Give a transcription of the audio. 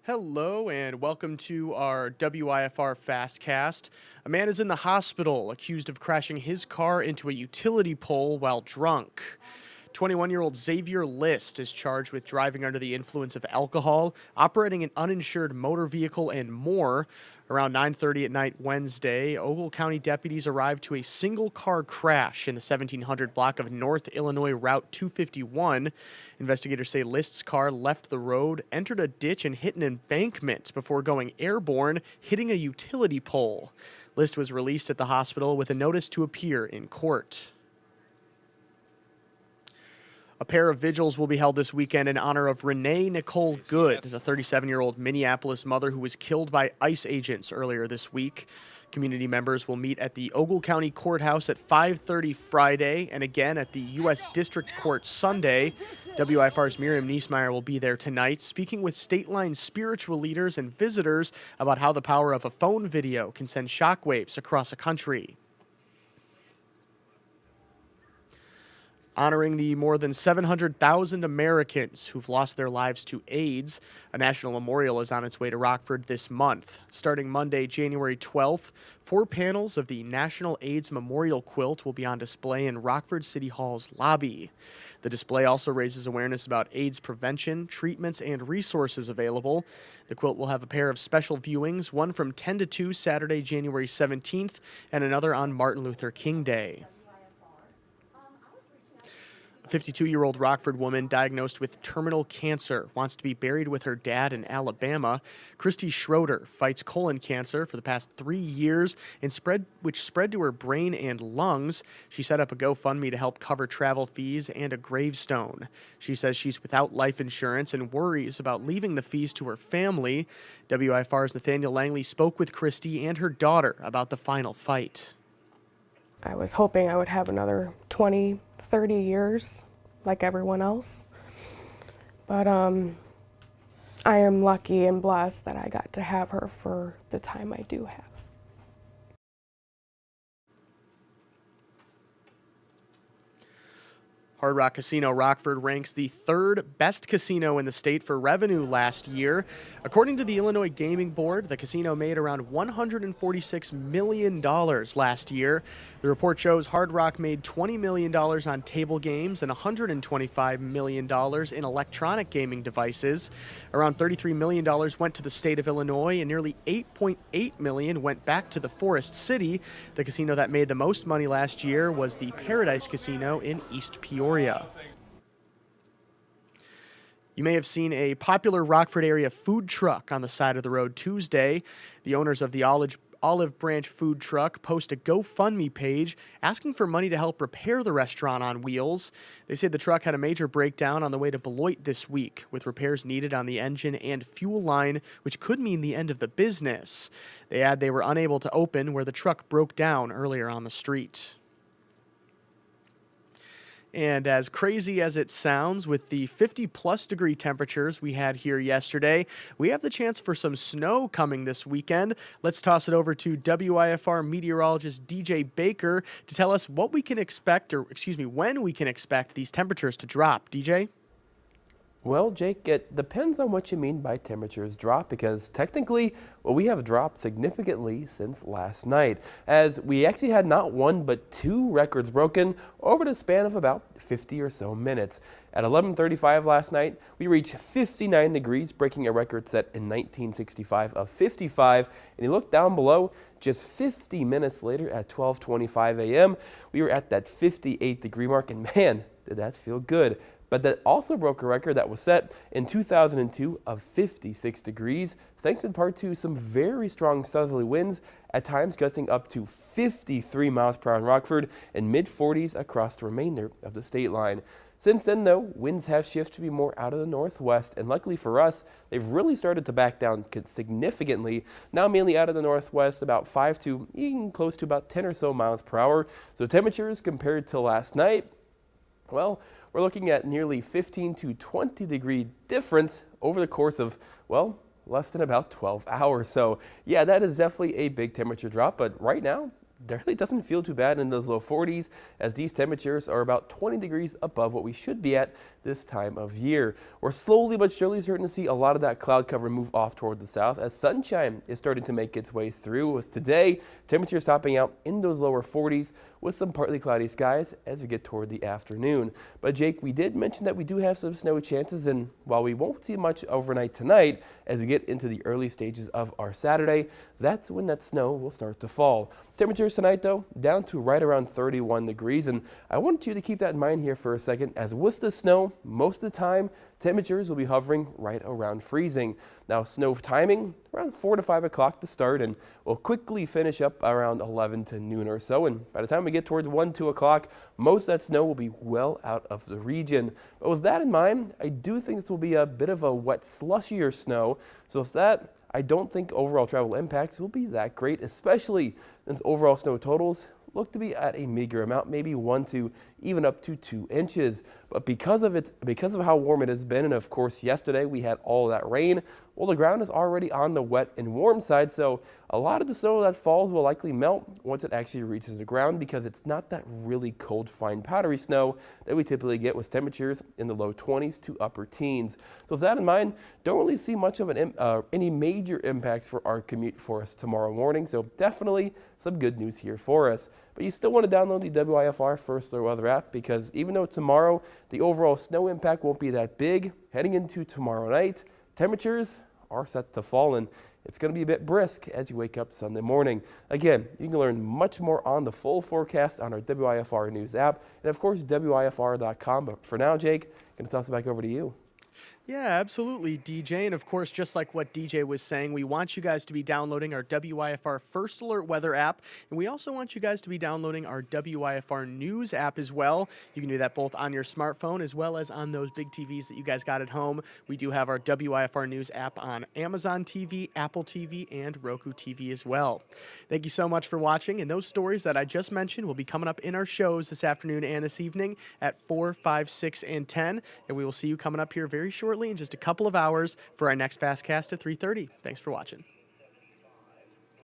Hello and welcome to our WIFR FastCast. A man is in the hospital accused of crashing his car into a utility pole while drunk. 21-year-old Xavier List is charged with driving under the influence of alcohol, operating an uninsured motor vehicle, and more. Around 9:30 at night Wednesday, Ogle County deputies arrived to a single-car crash in the 1700 block of North Illinois Route 251. Investigators say List's car left the road, entered a ditch, and hit an embankment before going airborne, hitting a utility pole. List was released at the hospital with a notice to appear in court. A pair of vigils will be held this weekend in honor of Renee Nicole Good, the 37-year-old Minneapolis mother who was killed by ICE agents earlier this week. Community members will meet at the Ogle County Courthouse at 5:30 Friday and again at the U.S. District Court Sunday. WIFR's Miriam Niesmeyer will be there tonight, speaking with state line spiritual leaders and visitors about how the power of a phone video can send shockwaves across a country. Honoring the more than 700,000 Americans who've lost their lives to AIDS, a national memorial is on its way to Rockford this month. Starting Monday, January 12th, 4 panels of the National AIDS Memorial Quilt will be on display in Rockford City Hall's lobby. The display also raises awareness about AIDS prevention, treatments, and resources available. The quilt will have a pair of special viewings, one from 10 to 2 Saturday, January 17th, and another on Martin Luther King Day. 52-year-old Rockford woman diagnosed with terminal cancer wants to be buried with her dad in Alabama. Christy Schroeder fights colon cancer for the past 3 years, which spread to her brain and lungs. She set up a GoFundMe to help cover travel fees and a gravestone. She says she's without life insurance and worries about leaving the fees to her family. WIFR's Nathaniel Langley spoke with Christy and her daughter about the final fight. I was hoping I would have another 20-30 years like everyone else, but I am lucky and blessed that I got to have her for the time I do have. Hard Rock Casino Rockford ranks the 3rd best casino in the state for revenue last year. According to the Illinois Gaming Board, the casino made around $146 million last year. The report shows Hard Rock made $20 million on table games and $125 million in electronic gaming devices. Around $33 million went to the state of Illinois, and nearly $8.8 million went back to the Forest City. The casino that made the most money last year was the Paradise Casino in East Peoria. You may have seen a popular Rockford area food truck on the side of the road Tuesday. The owners of the Olive Branch food truck post a GoFundMe page asking for money to help repair the restaurant on wheels. They say the truck had a major breakdown on the way to Beloit this week, with repairs needed on the engine and fuel line, which could mean the end of the business. They add they were unable to open where the truck broke down earlier on the street. And as crazy as it sounds, with the 50-plus degree temperatures we had here yesterday, we have the chance for some snow coming this weekend. Let's toss it over to WIFR meteorologist DJ Baker to tell us what we can expect, when we can expect these temperatures to drop. DJ? Well, Jake, it depends on what you mean by temperatures drop, because technically, we have dropped significantly since last night, as we actually had not one but 2 records broken over the span of about 50 or so minutes. At 11:35 last night, we reached 59 degrees, breaking a record set in 1965 of 55. And you look down below, just 50 minutes later at 12:25 a.m., we were at that 58 degree mark, and man, did that feel good. But that also broke a record that was set in 2002 of 56 degrees, thanks in part to some very strong southerly winds, at times gusting up to 53 miles per hour in Rockford and mid-40s across the remainder of the state line. Since then, though, winds have shifted to be more out of the northwest, and luckily for us, they've really started to back down significantly, now mainly out of the northwest, about 5 to even close to about 10 or so miles per hour. So temperatures compared to last night, well, we're looking at nearly 15 to 20 degree difference over the course of, well, less than about 12 hours. So yeah, that is definitely a big temperature drop, but right now, really doesn't feel too bad in those low 40s, as these temperatures are about 20 degrees above what we should be at this time of year. We're slowly but surely starting to see a lot of that cloud cover move off toward the south as sunshine is starting to make its way through, with today temperatures topping out in those lower 40s with some partly cloudy skies as we get toward the afternoon. But Jake, we did mention that we do have some snow chances, and while we won't see much overnight tonight, as we get into the early stages of our Saturday, that's when that snow will start to fall. Temperatures tonight, though, down to right around 31 degrees, and I want you to keep that in mind here for a second, as with the snow, most of the time, temperatures will be hovering right around freezing. Now, snow timing, around 4 to 5 o'clock to start, and we'll quickly finish up around 11 to noon or so, and by the time we get towards 1, 2 o'clock, most of that snow will be well out of the region. But with that in mind, I do think this will be a bit of a wet, slushier snow, so with that, I don't think overall travel impacts will be that great, especially since overall snow totals look to be at a meager amount, maybe 1 to even up to 2 inches. But because of how warm it has been, and of course yesterday we had all that rain, well, the ground is already on the wet and warm side, so a lot of the snow that falls will likely melt once it actually reaches the ground, because it's not that really cold, fine, powdery snow that we typically get with temperatures in the low 20s to upper teens. So with that in mind, don't really see much of any major impacts for our commute for us tomorrow morning, so definitely some good news here for us. But you still want to download the WIFR First Alert Weather app, because even though tomorrow the overall snow impact won't be that big, heading into tomorrow night, temperatures are set to fall, and it's going to be a bit brisk as you wake up Sunday morning. Again, you can learn much more on the full forecast on our WIFR News app, and of course, WIFR.com. But for now, Jake, going to toss it back over to you. Yeah, absolutely, DJ. And of course, just like what DJ was saying, we want you guys to be downloading our WIFR First Alert Weather app. And we also want you guys to be downloading our WIFR News app as well. You can do that both on your smartphone as well as on those big TVs that you guys got at home. We do have our WIFR News app on Amazon TV, Apple TV, and Roku TV as well. Thank you so much for watching. And those stories that I just mentioned will be coming up in our shows this afternoon and this evening at 4, 5, 6, and 10. And we will see you coming up here very shortly in just a couple of hours for our next FastCast at 3:30. Thanks for watching.